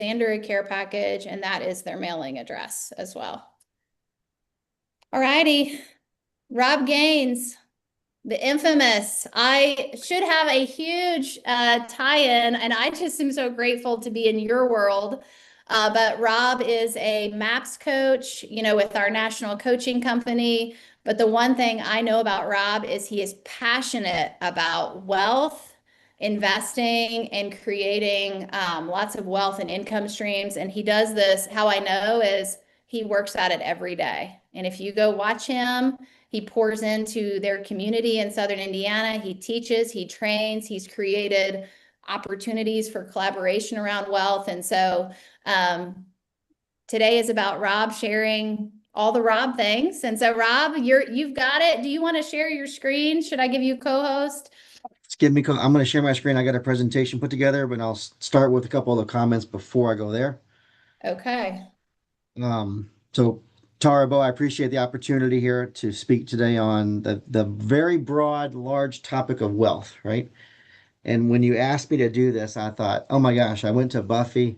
standard care package, and that is their mailing address as well. All righty, Rob Gaines, the infamous. I should have a huge tie-in, and I just am so grateful to be in your world. But Rob is a MAPS coach, with our national coaching company. But the one thing I know about Rob is he is passionate about wealth, investing, and creating lots of wealth and income streams. And he does this, how I know is he works at it every day. And if you go watch him, he pours into their community in Southern Indiana. He teaches, he trains, he's created opportunities for collaboration around wealth. And so today is about Rob sharing all the Rob things. And so Rob, you've got it. Do you want to share your screen? Should I give you a co-host? I'm going to share my screen. I got a presentation put together, but I'll start with a couple of the comments before I go there. Okay. So Tara, Bo, I appreciate the opportunity here to speak today on the very broad, large topic of wealth, right? And when you asked me to do this, I thought, oh my gosh, I went to Buffy,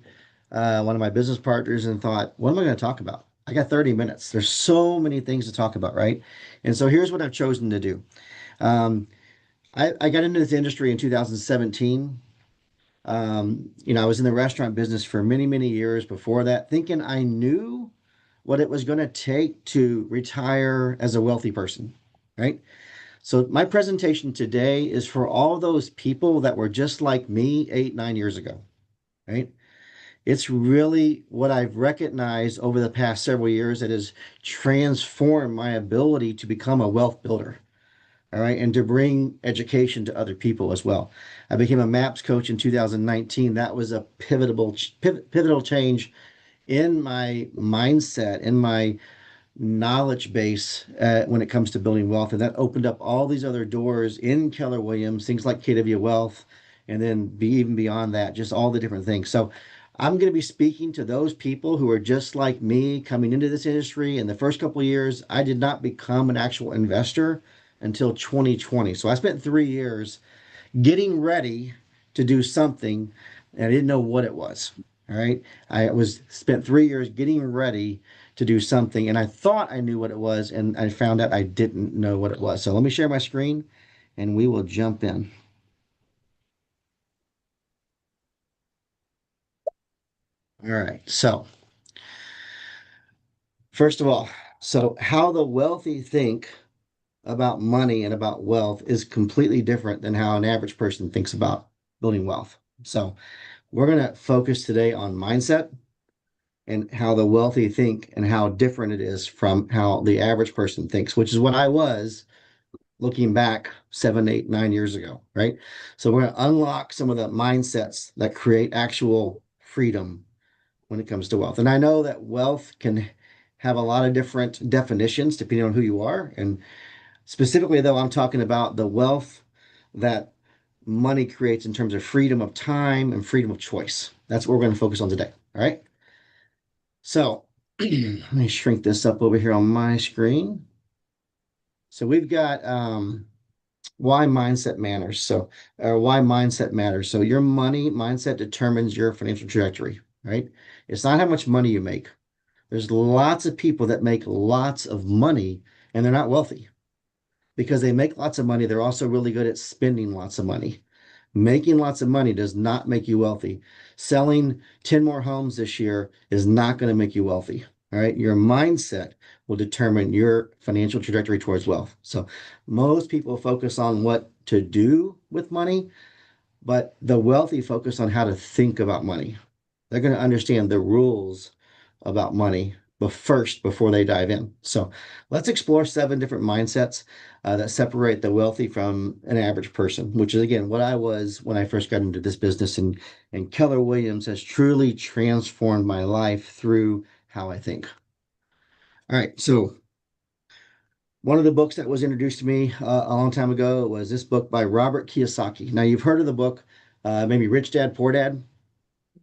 one of my business partners, and thought, what am I going to talk about? I got 30 minutes. There's so many things to talk about, right? And so here's what I've chosen to do. I got into this industry in 2017. I was in the restaurant business for many, many years before that, thinking I knew what it was going to take to retire as a wealthy person, right? So my presentation today is for all those people that were just like me 8, 9 years ago, right? It's really what I've recognized over the past several years that has transformed my ability to become a wealth builder. All right, and to bring education to other people as well. I became a MAPS coach in 2019. That was a pivotal change in my mindset, in my knowledge base when it comes to building wealth. And that opened up all these other doors in Keller Williams, things like KW Wealth, and then even beyond that, just all the different things. So I'm going to be speaking to those people who are just like me coming into this industry. In the first couple of years, I did not become an actual investor until 2020. So I spent 3 years getting ready to do something and I didn't know what it was. All right. I was spent 3 years getting ready to do something and I thought I knew what it was and I found out I didn't know what it was. So let me share my screen and we will jump in. All right. So first of all, so how the wealthy think about money and about wealth is completely different than how an average person thinks about building wealth. So we're going to focus today on mindset and how the wealthy think and how different it is from how the average person thinks, which is what I was looking back 7, 8, 9 years ago, right? So we're going to unlock some of the mindsets that create actual freedom when it comes to wealth. And I know that wealth can have a lot of different definitions depending on who you are. And specifically, though, I'm talking about the wealth that money creates in terms of freedom of time and freedom of choice. That's what we're going to focus on today. All right. So let me shrink this up over here on my screen. So we've got why mindset matters. Why mindset matters. So your money mindset determines your financial trajectory, right? It's not how much money you make. There's lots of people that make lots of money and they're not wealthy because they make lots of money. They're also really good at spending lots of money. Making lots of money does not make you wealthy. Selling 10 more homes this year is not going to make you wealthy. All right. Your mindset will determine your financial trajectory towards wealth. So most people focus on what to do with money, but the wealthy focus on how to think about money. They're going to understand the rules about money but first before they dive in. So let's explore 7 different mindsets that separate the wealthy from an average person, which is again what I was when I first got into this business. And Keller Williams has truly transformed my life through how I think. All right, so one of the books that was introduced to me a long time ago was this book by Robert Kiyosaki. Now you've heard of the book, maybe Rich Dad Poor Dad.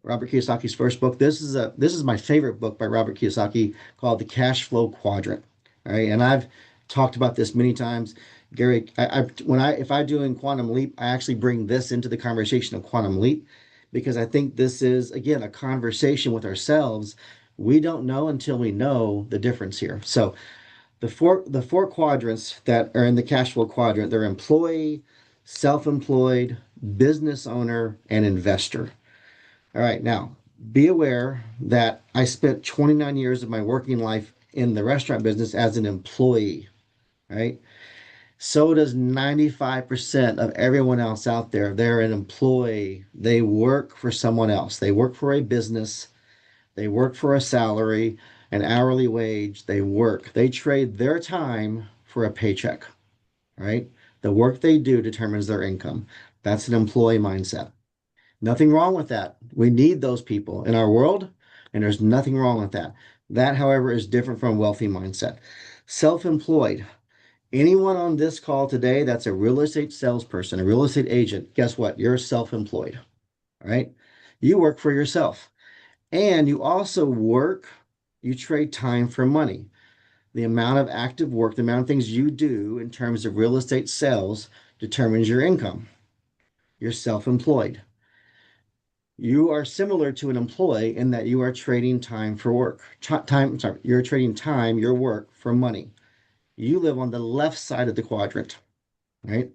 Robert Kiyosaki's first book. This is my favorite book by Robert Kiyosaki called The Cash Flow Quadrant. All right, and I've talked about this many times. Gary, if I do in Quantum Leap, I actually bring this into the conversation of Quantum Leap because I think this is, again, a conversation with ourselves. We don't know until we know the difference here. So the four quadrants that are in the cash flow quadrant, they're employee, self-employed, business owner, and investor. All right, now be aware that I spent 29 years of my working life in the restaurant business as an employee, right? So does 95% of everyone else out there. They're an employee. They work for someone else. They work for a business. They work for a salary, an hourly wage. They work. They trade their time for a paycheck, right? The work they do determines their income. That's an employee mindset. Nothing wrong with that. We need those people in our world, and there's nothing wrong with that. That, however, is different from wealthy mindset. Self-employed. Anyone on this call today that's a real estate salesperson, a real estate agent, guess what? You're self-employed, right? You work for yourself. And you also work, you trade time for money. The amount of active work, the amount of things you do in terms of real estate sales determines your income. You're self-employed. You are similar to an employee in that you are trading time for work. You're trading time, your work for money. You live on the left side of the quadrant, right?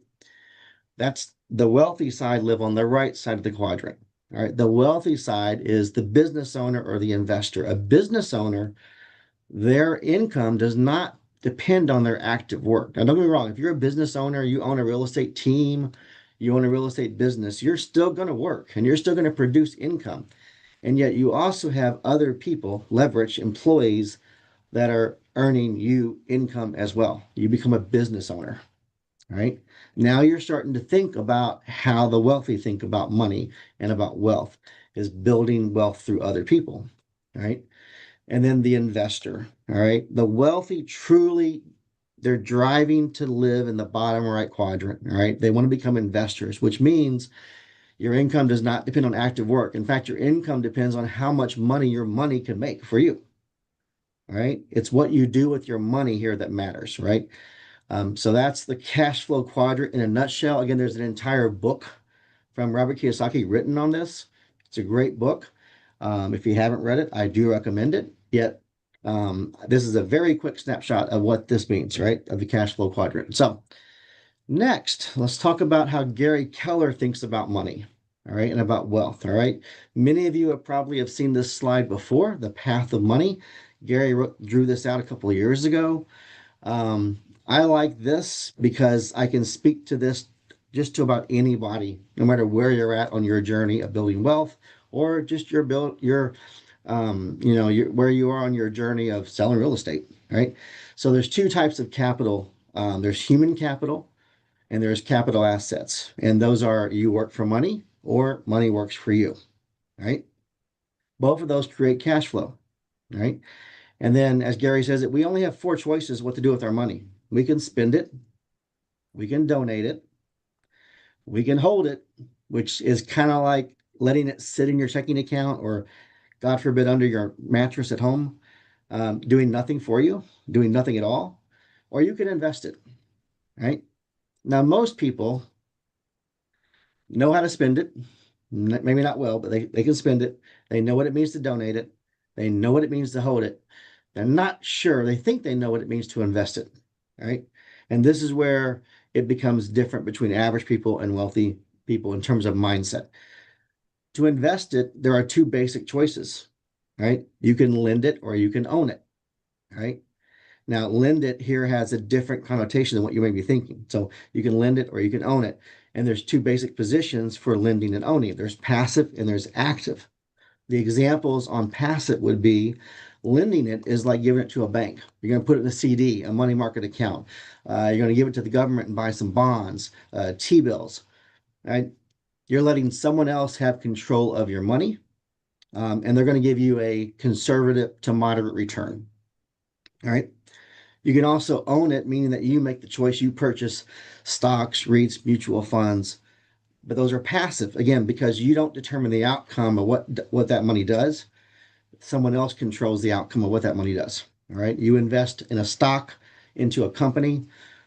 That's the wealthy side live on the right side of the quadrant. All right. The wealthy side is the business owner or the investor. A business owner, their income does not depend on their active work. Now, don't get me wrong. If you're a business owner, you own a real estate team, you own a real estate business, you're still going to work and you're still going to produce income. And yet you also have other people, leverage employees that are earning you income as well. You become a business owner, right? Now you're starting to think about how the wealthy think about money and about wealth is building wealth through other people, right? And then the investor, all right? The wealthy truly, they're driving to live in the bottom right quadrant, all right? They want to become investors, which means your income does not depend on active work. In fact, your income depends on how much money your money can make for you, all right? It's what you do with your money here that matters, right? So that's the cash flow quadrant in a nutshell. Again, there's an entire book from Robert Kiyosaki written on this. It's a great book. If you haven't read it, I do recommend it. Yet, this is a very quick snapshot of what this means, right? Of the cash flow quadrant. So, next, let's talk about how Gary Keller thinks about money, all right, and about wealth, all right? Many of you have probably have seen this slide before, the path of money. Gary drew this out a couple of years ago. I like this because I can speak to this just to about anybody, no matter where you're at on your journey of building wealth, or just where you are on your journey of selling real estate, right? So there's two types of capital. There's human capital and there's capital assets, and those are you work for money or money works for you, right? Both of those create cash flow, right? And then, as Gary says it, we only have four choices what to do with our money. We can spend it, we can donate it, we can hold it, which is kind of like letting it sit in your checking account or, God forbid, under your mattress at home, doing nothing for you, doing nothing at all, or you can invest it, right? Now, most people know how to spend it. Maybe not well, but they can spend it. They know what it means to donate it. They know what it means to hold it. They're not sure. They think they know what it means to invest it, right? And this is where it becomes different between average people and wealthy people in terms of mindset. To invest it, there are two basic choices, right? You can lend it or you can own it, right? Now, lend it here has a different connotation than what you may be thinking. So you can lend it or you can own it. And there's two basic positions for lending and owning. There's passive and there's active. The examples on passive would be lending it is like giving it to a bank. You're going to put it in a CD, a money market account. You're going to give it to the government and buy some bonds, T-bills, right? You're letting someone else have control of your money, and they're going to give you a conservative to moderate return, all right? You can also own it, meaning that you make the choice. You purchase stocks, REITs, mutual funds, but those are passive again because you don't determine the outcome of what that money does. Someone else controls the outcome of what that money does. All right. You invest in a stock into a company,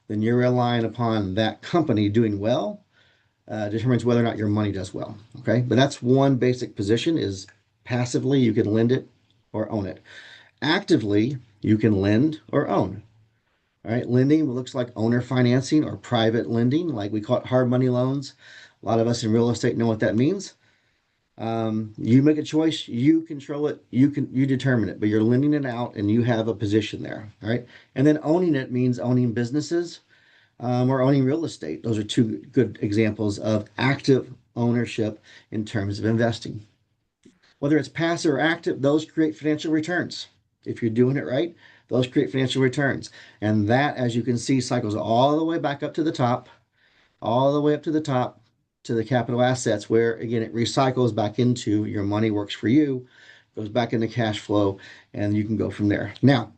then you're relying upon that company doing well determines whether or not your money does well. Okay, but that's one basic position is passively you can lend it or own it. Actively, you can lend or own. All right, lending looks like owner financing or private lending, like we call it hard money loans. A lot of us in real estate know what that means. You make a choice, you control it, you determine it, but you're lending it out and you have a position there. All right, and then owning it means owning businesses or owning real estate. Those are two good examples of active ownership in terms of investing. Whether it's passive or active, those create financial returns. If you're doing it right, those create financial returns. And that, as you can see, cycles all the way back up to the top, all the way up to the top to the capital assets, where again, it recycles back into your money works for you, goes back into cash flow, and you can go from there. Now,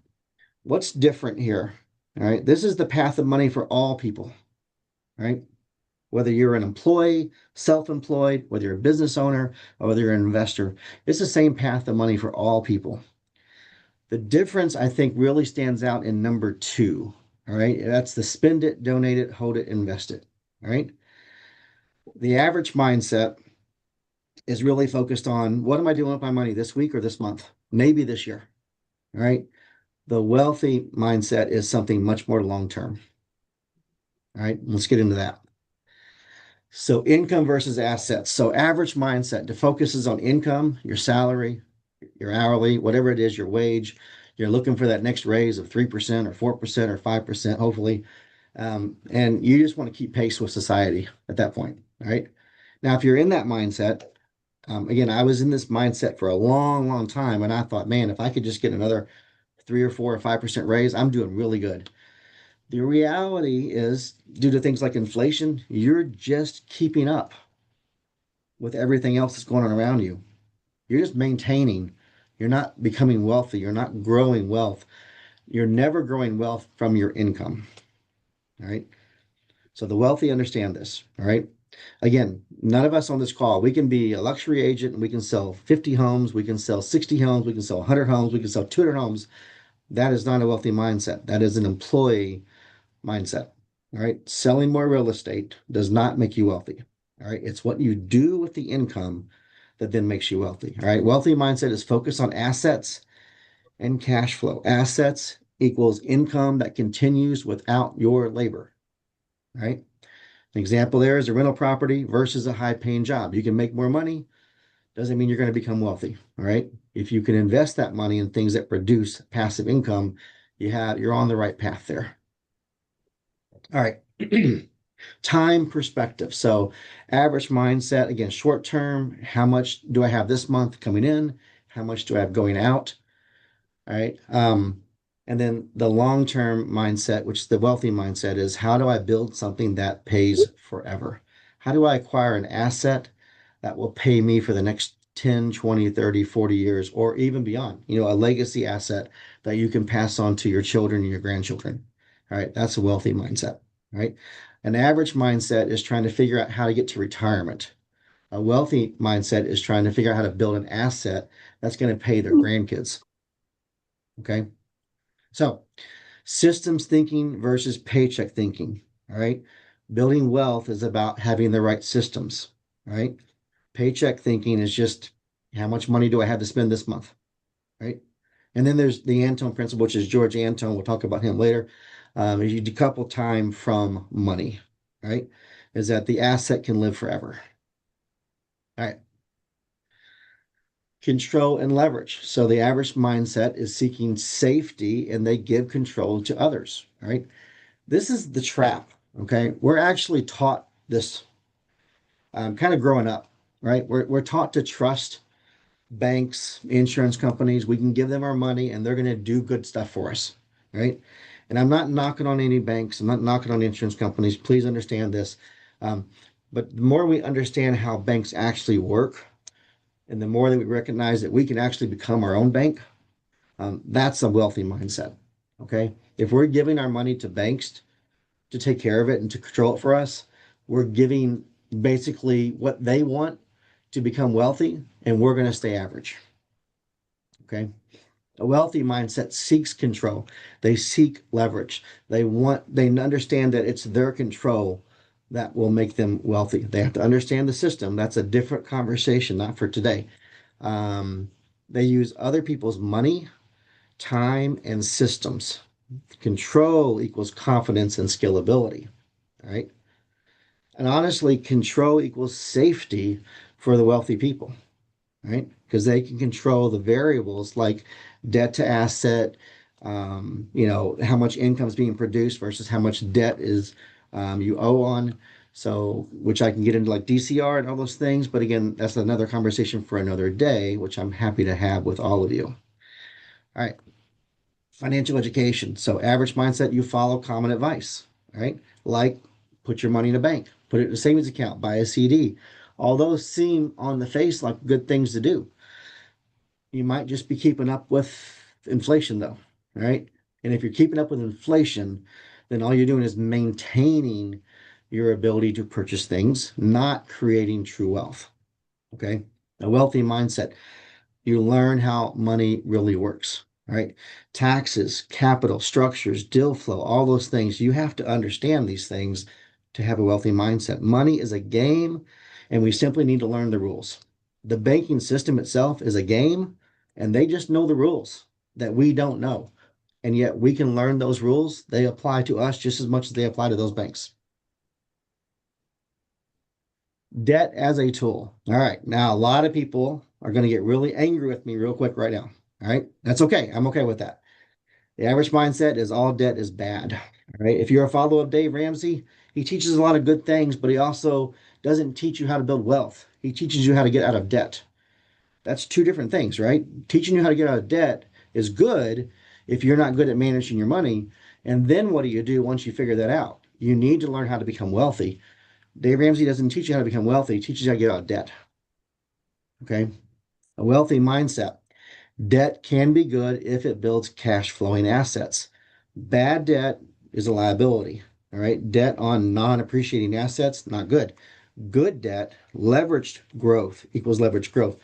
what's different here? All right, this is the path of money for all people, right? Whether you're an employee, self-employed, whether you're a business owner, or whether you're an investor, it's the same path of money for all people. The difference, I think, really stands out in number two. All right. That's the spend it, donate it, hold it, invest it. All right. The average mindset is really focused on what am I doing with my money this week or this month, maybe this year. All right. The wealthy mindset is something much more long term. All right. Let's get into that. So, income versus assets. So, average mindset focuses on income, your salary, your hourly, whatever it is, your wage. You're looking for that next raise of 3% or 4% or 5%, hopefully. And you just want to keep pace with society at that point, right? Now, if you're in that mindset, again, I was in this mindset for a long, long time, and I thought, man, if I could just get another 3 or 4 or 5% raise, I'm doing really good. The reality is, due to things like inflation, you're just keeping up with everything else that's going on around you. You're just maintaining. You're not becoming wealthy. You're not growing wealth. You're never growing wealth from your income. All right. So the wealthy understand this. All right. Again, none of us on this call, we can be a luxury agent and we can sell 50 homes, we can sell 60 homes, we can sell 100 homes, we can sell 200 homes. That is not a wealthy mindset. That is an employee mindset. All right. Selling more real estate does not make you wealthy. All right. It's what you do with the income that then makes you wealthy. All right. Wealthy mindset is focused on assets and cash flow. Assets equals income that continues without your labor. All right. An example there is a rental property versus a high paying job. You can make more money, doesn't mean you're going to become wealthy. All right. If you can invest that money in things that produce passive income, you're on the right path there. All right. Time perspective. So average mindset, again, short term, how much do I have this month coming in? How much do I have going out? All right. And then the long-term mindset, which is the wealthy mindset, is how do I build something that pays forever? How do I acquire an asset that will pay me for the next 10, 20, 30, 40 years, or even beyond? A legacy asset that you can pass on to your children and your grandchildren. All right. That's a wealthy mindset. Right. An average mindset is trying to figure out how to get to retirement. A wealthy mindset is trying to figure out how to build an asset that's going to pay their grandkids. Okay. So, systems thinking versus paycheck thinking. All right. Building wealth is about having the right systems. Right. Paycheck thinking is just how much money do I have to spend this month? Right. And then there's the Antone principle, which is George Antone. We'll talk about him later. You decouple time from money. Right. Is that the asset can live forever. All right. Control and leverage. So the average mindset is seeking safety and they give control to others. Right. This is the trap. Okay. We're actually taught this kind of growing up, right? We're taught to trust banks, insurance companies. We can give them our money and they're going to do good stuff for us, right? And I'm not knocking on any banks. I'm not knocking on insurance companies. Please understand this. But the more we understand how banks actually work, and the more that we recognize that we can actually become our own bank, that's a wealthy mindset. Okay. If we're giving our money to banks to take care of it and to control it for us, we're giving basically what they want to become wealthy, and we're going to stay average. Okay. A wealthy mindset seeks control. They seek leverage. They understand that it's their control that will make them wealthy. They have to understand the system. That's a different conversation, not for today. Um, they use other people's money, time, and systems. Control equals confidence and scalability. All right. And honestly, control equals safety for the wealthy people, right? Because they can control the variables like debt to asset, how much income is being produced versus how much debt is you owe on. So, which I can get into like DCR and all those things. But again, that's another conversation for another day, which I'm happy to have with all of you. All right. Financial education. So, average mindset, you follow common advice, right? Like put your money in a bank, put it in a savings account, buy a CD. All those seem on the face like good things to do. You might just be keeping up with inflation though, right? And if you're keeping up with inflation, then all you're doing is maintaining your ability to purchase things, not creating true wealth. Okay. A wealthy mindset, you learn how money really works, right? Taxes, capital, structures, deal flow, all those things. You have to understand these things to have a wealthy mindset. Money is a game, and we simply need to learn the rules. The banking system itself is a game, and they just know the rules that we don't know. And yet we can learn those rules. They apply to us just as much as they apply to those banks. Debt as a tool. All right. Now, a lot of people are going to get really angry with me real quick right now. All right. That's okay. I'm okay with that. The average mindset is all debt is bad. All right. If you're a follower of Dave Ramsey, he teaches a lot of good things, but he also doesn't teach you how to build wealth. He teaches you how to get out of debt. That's two different things, right? Teaching you how to get out of debt is good if you're not good at managing your money. And then what do you do once you figure that out? You need to learn how to become wealthy. Dave Ramsey doesn't teach you how to become wealthy, he teaches you how to get out of debt. Okay. A wealthy mindset. Debt can be good if it builds cash flowing assets. Bad debt is a liability. All right. Debt on non appreciating assets, not good. Good debt, leveraged growth equals leveraged growth.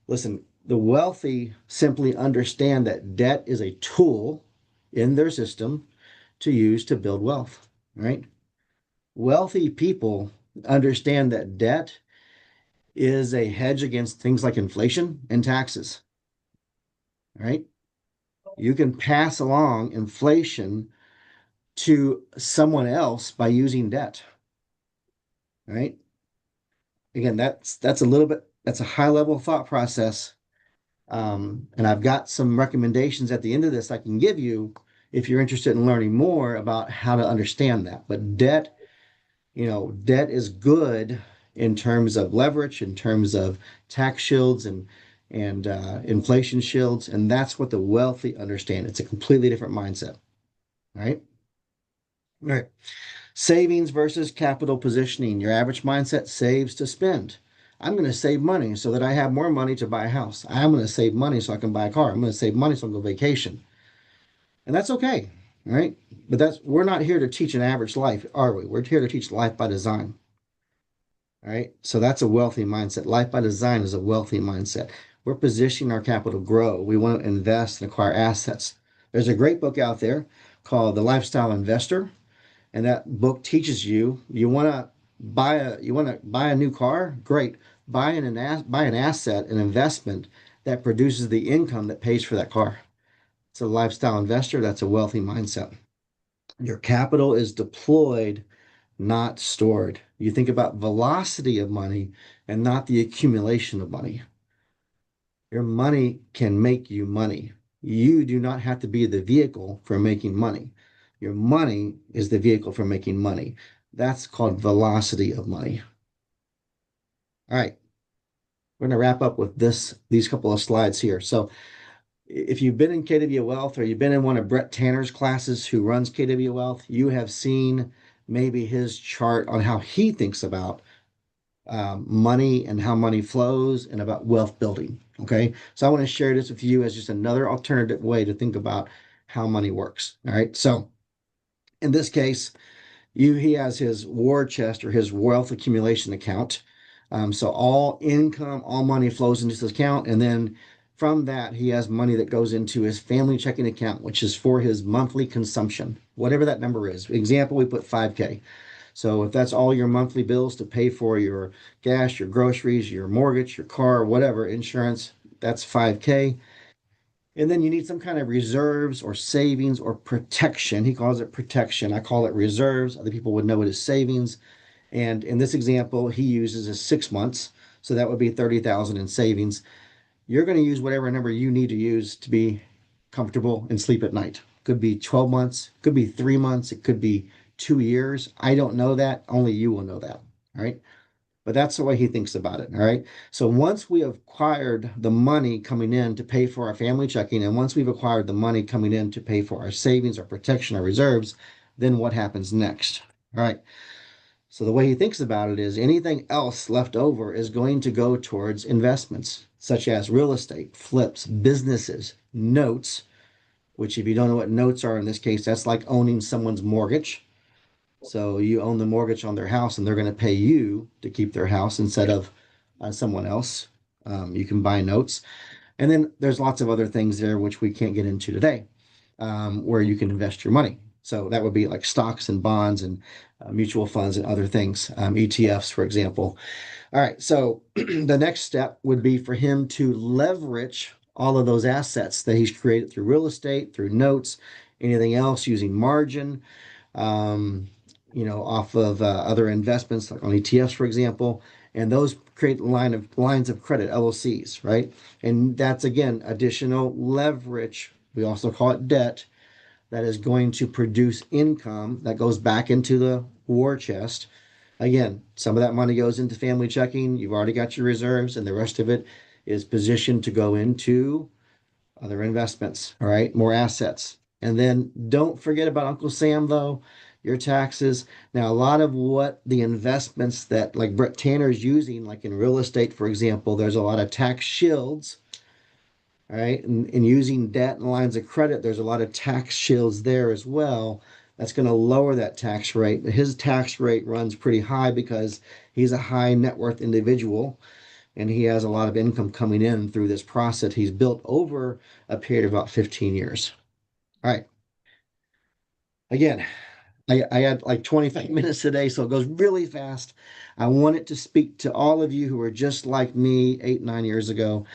Listen, the wealthy simply understand that debt is a tool in their system to use to build wealth. Right. Wealthy people understand that debt is a hedge against things like inflation and taxes, right? You can pass along inflation to someone else by using debt, right? Again, that's a little bit that's a high level thought process. And I've got some recommendations at the end of this I can give you if you're interested in learning more about how to understand that. But debt is good in terms of leverage, in terms of tax shields and inflation shields, and that's what the wealthy understand. It's a completely different mindset. All right. All right. Savings versus capital positioning. Your average mindset saves to spend. I'm going to save money so that I have more money to buy a house. I'm going to save money so I can buy a car. I'm going to save money so I can go vacation. And that's okay. All right. But we're not here to teach an average life, are we? We're here to teach life by design. All right. So that's a wealthy mindset. Life by design is a wealthy mindset. We're positioning our capital to grow. We want to invest and acquire assets. There's a great book out there called The Lifestyle Investor. And that book teaches you want to buy a new car? Great. Buy an asset, an investment that produces the income that pays for that car. It's a lifestyle investor. That's a wealthy mindset. Your capital is deployed, not stored. You think about velocity of money and not the accumulation of money. Your money can make you money. You do not have to be the vehicle for making money. Your money is the vehicle for making money. That's called velocity of money. All right. We're going to wrap up with these couple of slides here. So if you've been in KW Wealth or you've been in one of Brett Tanner's classes who runs KW Wealth, you have seen maybe his chart on how he thinks about money and how money flows and about wealth building. Okay. So I want to share this with you as just another alternative way to think about how money works. All right. So in this case, he has his war chest or his wealth accumulation account. So all income, all money flows into this account. And then from that, he has money that goes into his family checking account, which is for his monthly consumption, whatever that number is. Example, we put 5K. So if that's all your monthly bills to pay for your gas, your groceries, your mortgage, your car, whatever, insurance, that's 5K. And then you need some kind of reserves or savings or protection. He calls it protection. I call it reserves. Other people would know it as savings. And in this example, he uses is 6 months. So that would be 30,000 in savings. You're going to use whatever number you need to use to be comfortable and sleep at night. Could be 12 months, could be 3 months, it could be 2 years. I don't know that. Only you will know that. All right. But that's the way he thinks about it. All right. So once we have acquired the money coming in to pay for our family checking, and once we've acquired the money coming in to pay for our savings, our protection, our reserves, then what happens next? All right. So the way he thinks about it is anything else left over is going to go towards investments, such as real estate, flips, businesses, notes, which if you don't know what notes are in this case, that's like owning someone's mortgage. So you own the mortgage on their house and they're going to pay you to keep their house instead of someone else. You can buy notes. And then there's lots of other things there which we can't get into today, where you can invest your money. So that would be like stocks and bonds and mutual funds and other things, ETFs, for example. All right. So the next step would be for him to leverage all of those assets that he's created through real estate, through notes, anything else using margin, um, off of other investments like on ETFs, for example, and those create lines of credit, LLCs, right? And that's again additional leverage. We also call it debt that is going to produce income that goes back into the war chest. Again, some of that money goes into family checking. You've already got your reserves, and the rest of it is positioned to go into other investments. All right, more assets. And then don't forget about Uncle Sam, though, your taxes. Now, a lot of what the investments that like Brett Tanner is using, like in real estate, for example, there's a lot of tax shields. All right, and using debt and lines of credit, there's a lot of tax shields there as well. That's going to lower that tax rate. His tax rate runs pretty high because he's a high net worth individual and he has a lot of income coming in through this process he's built over a period of about 15 years. All right. Again, I had like 25 minutes today, so it goes really fast. I want it to speak to all of you who are just like me 8, 9 years ago.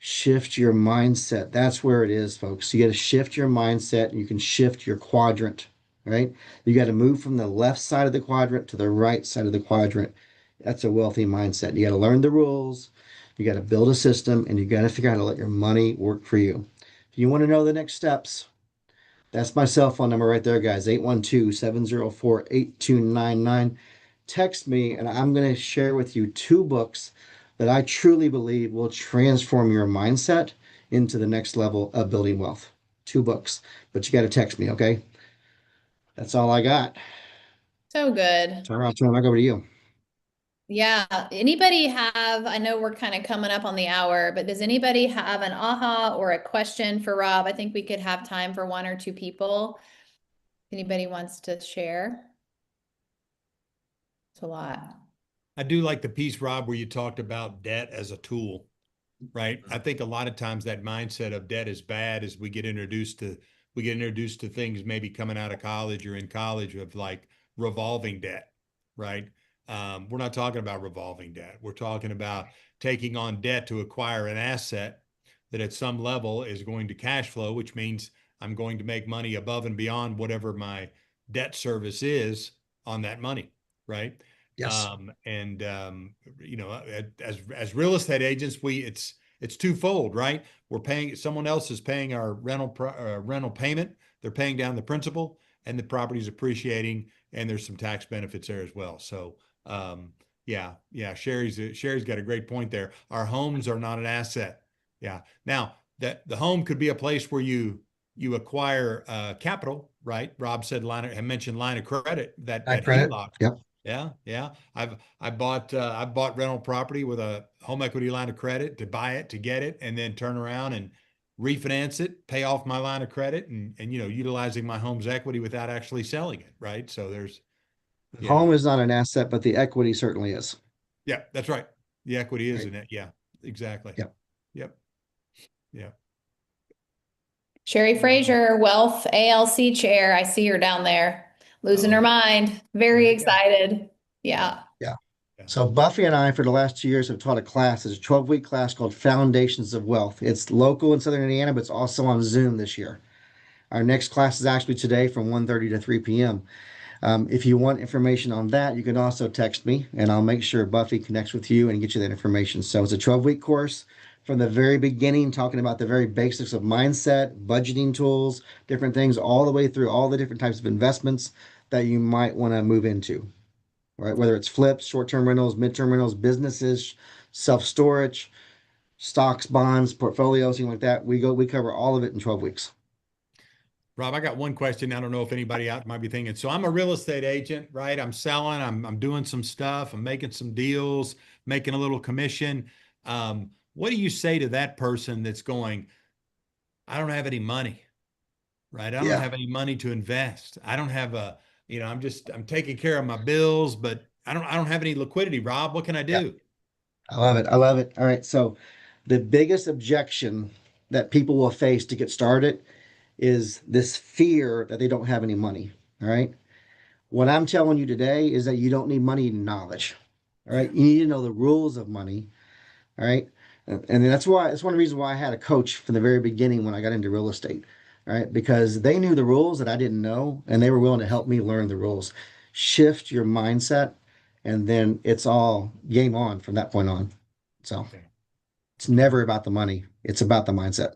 Shift your mindset. That's where it is, folks. You got to shift your mindset and you can shift your quadrant, right? You got to move from the left side of the quadrant to the right side of the quadrant. That's a wealthy mindset. You got to learn the rules. You got to build a system and you got to figure out how to let your money work for you. If you want to know the next steps, that's my cell phone number right there, guys. 812-704-8299. Text me and I'm going to share with you 2 books that I truly believe will transform your mindset into the next level of building wealth. 2 books, but you got to text me, okay? That's all I got. So good. So I'll turn it back over to you. Yeah. Anybody have, I know we're kind of coming up on the hour, but does anybody have an aha or a question for Rob? I think we could have time for 1 or 2 people. Anybody wants to share? It's a lot. I do like the piece, Rob, where you talked about debt as a tool, right? I think a lot of times that mindset of debt is bad as we get introduced to things maybe coming out of college or in college of like revolving debt, right? We're not talking about revolving debt. We're talking about taking on debt to acquire an asset that at some level is going to cash flow, which means I'm going to make money above and beyond whatever my debt service is on that money, right? Yes. And you know, as real estate agents, it's twofold, right? We're paying someone else is paying our rental payment. They're paying down the principal, and the property's appreciating, and there's some tax benefits there as well. So yeah, Sherry's got a great point there. Our homes are not an asset. Yeah. Now that the home could be a place where you acquire capital, right? Rob said mentioned line of credit, that Credit. HELOC. Yep. Yeah. I bought rental property with a home equity line of credit to buy it, to get it, and then turn around and refinance it, pay off my line of credit, and utilizing my home's equity without actually selling it, right? So there's Home is not an asset, but the equity certainly is. yeah, that's right. The equity is Right. in it. Yeah, exactly. Yep. Yep. Yeah. Sherry Frazier, Wealth ALC Chair. I see her down there. losing Oh. her mind, very Yeah. excited. Yeah. So Buffy and I, for the last 2 years, have taught a class. It's a 12-week class called Foundations of Wealth. It's local in Southern Indiana, but it's also on Zoom this year. Our next class is actually today from 1:30 to 3 p.m. If you want information on that, you can also text me, and I'll make sure Buffy connects with you and get you that information. So it's a 12-week course from the very beginning, talking about the very basics of mindset, budgeting tools, different things, all the way through all the different types of investments that you might want to move into, right? Whether it's flips, short-term rentals, midterm rentals, businesses, self-storage, stocks, bonds, portfolios, things like that. We cover all of it in 12 weeks. Rob, I got one question. I don't know if anybody out might be thinking. So I'm a real estate agent, right? I'm selling, I'm doing some stuff, I'm making some deals, making a little commission. What do you say to that person that's going, I don't have any money, right? I don't Yeah. have any money to invest. I don't have I'm taking care of my bills, but I don't have any liquidity. Rob, what can I do? I love it. I love it. All right. So the biggest objection that people will face to get started is this fear that they don't have any money. All right. What I'm telling you today is that you don't need money knowledge. All right. You need to know the rules of money. All right. And that's why it's one of the reasons why I had a coach from the very beginning when I got into real estate. All right. Because they knew the rules that I didn't know, and they were willing to help me learn the rules. Shift your mindset, and then it's all game on from that point on. So Okay. it's never about the money, it's about the mindset.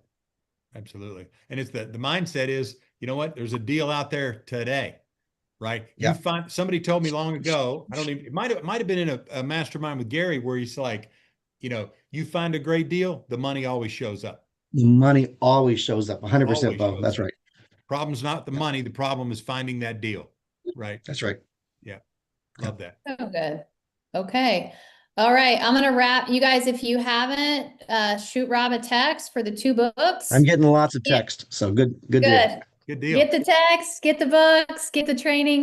Absolutely. And it's the mindset is, you know what? There's a deal out there today, right? You Yeah. find somebody told me long ago, I don't even, it might have been in a mastermind with Gary where he's like, you find a great deal, the money always shows up. The money always shows up 100%, Always Bo. shows That's up. right. Problem's not the Yeah. money. The problem is finding that deal, right? That's right. Yeah. Love that. So good. Okay. All right. I'm gonna wrap. You guys, if you haven't, shoot Rob a text for the 2 books. I'm getting lots of Yeah. text, so good deal. Good. Good deal. Get the text, get the books, get the training.